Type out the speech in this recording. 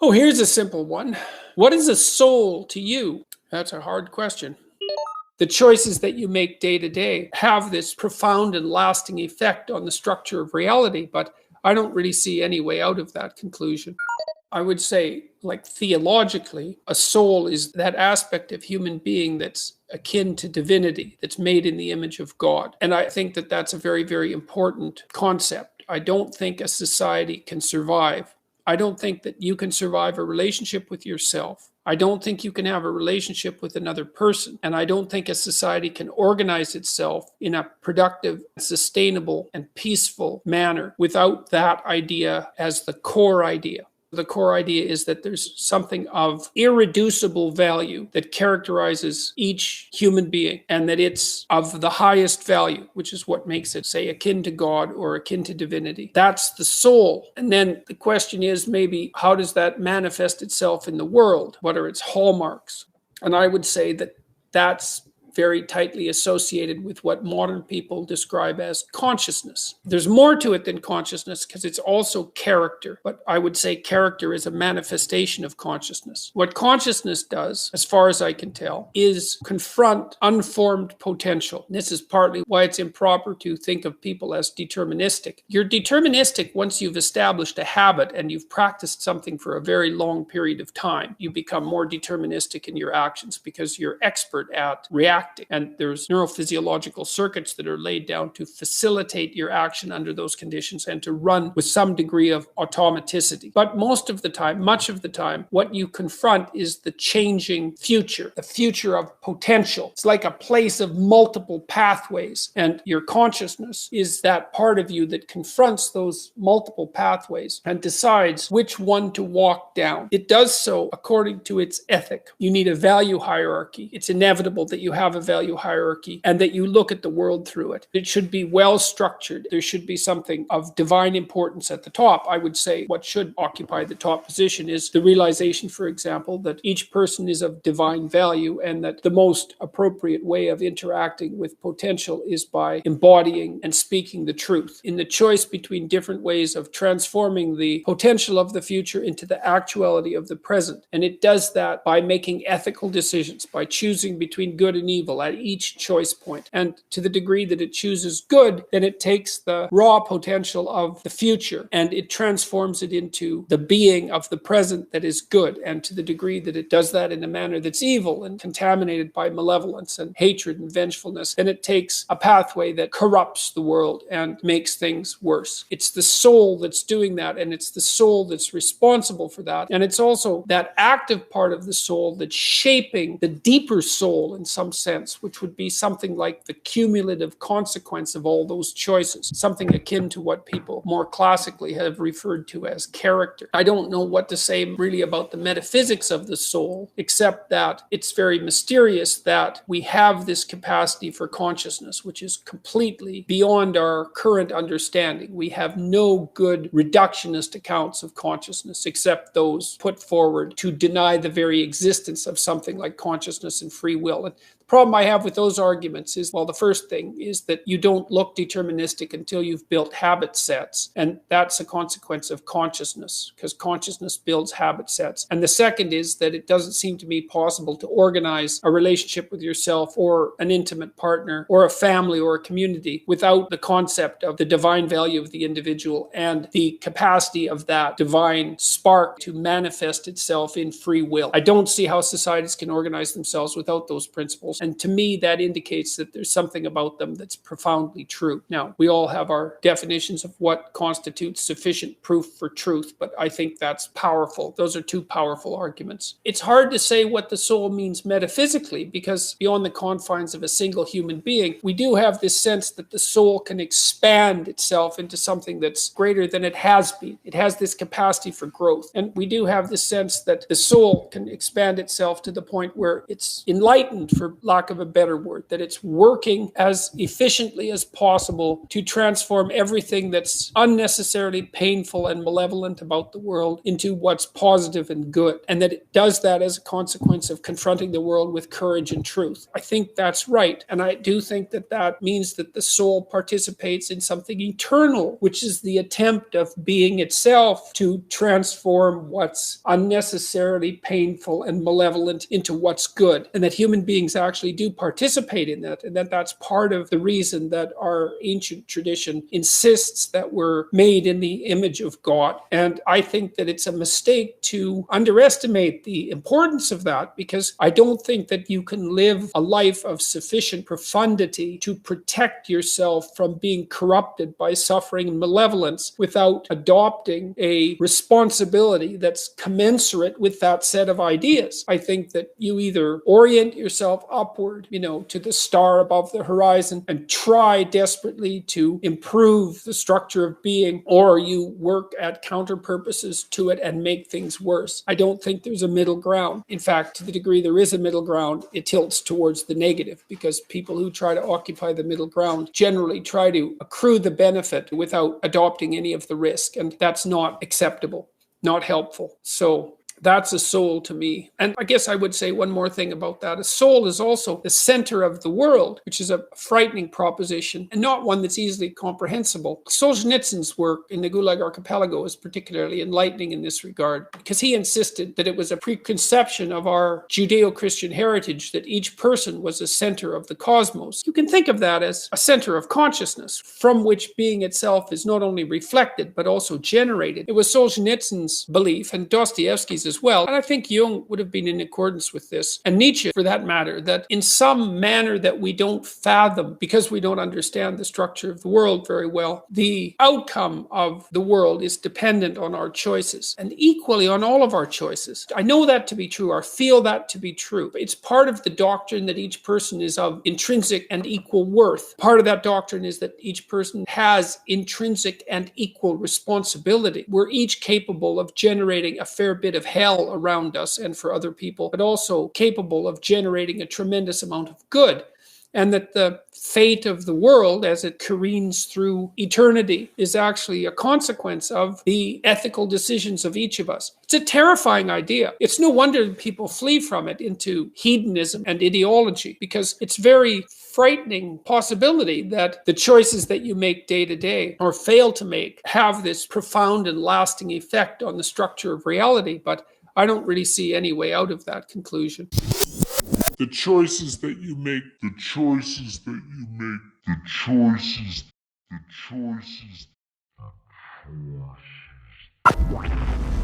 Oh, here's a simple one. What is a soul to you? That's a hard question. The choices that you make day to day have this profound and lasting effect on the structure of reality, but I don't really see any way out of that conclusion. I would say, like theologically, a soul is that aspect of human being that's akin to divinity, that's made in the image of God. And I think that that's a very, very important concept. I don't think a society can survive. I don't think that you can survive a relationship with yourself. I don't think you can have a relationship with another person. And I don't think a society can organize itself in a productive, sustainable, and peaceful manner without that idea as the core idea. The core idea is that there's something of irreducible value that characterizes each human being, and that it's of the highest value, which is what makes it, say, akin to God or akin to divinity. That's the soul. And then the question is maybe, how does that manifest itself in the world? What are its hallmarks? And I would say that that's very tightly associated with what modern people describe as consciousness. There's more to it than consciousness because it's also character, but I would say character is a manifestation of consciousness. What consciousness does, as far as I can tell, is confront unformed potential. This is partly why it's improper to think of people as deterministic. You're deterministic once you've established a habit and you've practiced something for a very long period of time. You become more deterministic in your actions because you're expert at reacting. And there's neurophysiological circuits that are laid down to facilitate your action under those conditions and to run with some degree of automaticity. But most of the time, much of the time, what you confront is the changing future, the future of potential. It's like a place of multiple pathways. And your consciousness is that part of you that confronts those multiple pathways and decides which one to walk down. It does so according to its ethic. You need a value hierarchy. It's inevitable that you have a value hierarchy and that you look at the world through it. It should be well structured. There should be something of divine importance at the top. I would say what should occupy the top position is the realization, for example, that each person is of divine value and that the most appropriate way of interacting with potential is by embodying and speaking the truth. In the choice between different ways of transforming the potential of the future into the actuality of the present. And it does that by making ethical decisions, by choosing between good and evil at each choice point. And to the degree that it chooses good, then it takes the raw potential of the future and it transforms it into the being of the present that is good. And to the degree that it does that in a manner that's evil and contaminated by malevolence and hatred and vengefulness, then it takes a pathway that corrupts the world and makes things worse. It's the soul that's doing that, and it's the soul that's responsible for that. And it's also that active part of the soul that's shaping the deeper soul in some sense, which would be something like the cumulative consequence of all those choices, something akin to what people more classically have referred to as character. I don't know what to say really about the metaphysics of the soul, except that it's very mysterious that we have this capacity for consciousness, which is completely beyond our current understanding. We have no good reductionist accounts of consciousness, except those put forward to deny the very existence of something like consciousness and free will. And the problem I have with those arguments is, well, the first thing is that you don't look deterministic until you've built habit sets. And that's a consequence of consciousness, because consciousness builds habit sets. And the second is that it doesn't seem to me possible to organize a relationship with yourself or an intimate partner or a family or a community without the concept of the divine value of the individual and the capacity of that divine spark to manifest itself in free will. I don't see how societies can organize themselves without those principles. And to me, that indicates that there's something about them that's profoundly true. Now, we all have our definitions of what constitutes sufficient proof for truth, but I think that's powerful. Those are two powerful arguments. It's hard to say what the soul means metaphysically, because beyond the confines of a single human being, we do have this sense that the soul can expand itself into something that's greater than it has been. It has this capacity for growth. And we do have this sense that the soul can expand itself to the point where it's enlightened, for lack of a better word, that it's working as efficiently as possible to transform everything that's unnecessarily painful and malevolent about the world into what's positive and good, and that it does that as a consequence of confronting the world with courage and truth. I think that's right, and I do think that that means that the soul participates in something eternal, which is the attempt of being itself to transform what's unnecessarily painful and malevolent into what's good, and that human beings actually do participate in that, and that that's part of the reason that our ancient tradition insists that we're made in the image of God. And I think that it's a mistake to underestimate the importance of that, because I don't think that you can live a life of sufficient profundity to protect yourself from being corrupted by suffering and malevolence without adopting a responsibility that's commensurate with that set of ideas. I think that you either orient yourself upward, to the star above the horizon and try desperately to improve the structure of being, or you work at counter purposes to it and make things worse. I don't think there's a middle ground. In fact, to the degree there is a middle ground, it tilts towards the negative, because people who try to occupy the middle ground generally try to accrue the benefit without adopting any of the risk, and that's not acceptable, not helpful. So that's a soul to me. And I guess I would say one more thing about that. A soul is also the center of the world, which is a frightening proposition and not one that's easily comprehensible. Solzhenitsyn's work in the Gulag Archipelago is particularly enlightening in this regard, because he insisted that it was a preconception of our Judeo-Christian heritage that each person was a center of the cosmos. You can think of that as a center of consciousness from which being itself is not only reflected but also generated. It was Solzhenitsyn's belief, and Dostoevsky's as well, and I think Jung would have been in accordance with this, and Nietzsche for that matter, that in some manner that we don't fathom because we don't understand the structure of the world very well, the outcome of the world is dependent on our choices, and equally on all of our choices. I know that to be true, or feel that to be true. It's part of the doctrine that each person is of intrinsic and equal worth. Part of that doctrine is that each person has intrinsic and equal responsibility. We're each capable of generating a fair bit of hell around us and for other people, but also capable of generating a tremendous amount of good. And that the fate of the world as it careens through eternity is actually a consequence of the ethical decisions of each of us. It's a terrifying idea. It's no wonder people flee from it into hedonism and ideology, because it's very frightening possibility that the choices that you make day to day or fail to make have this profound and lasting effect on the structure of reality. But I don't really see any way out of that conclusion. The choices that you make, the choices that you make, the choices, the choices, the choices.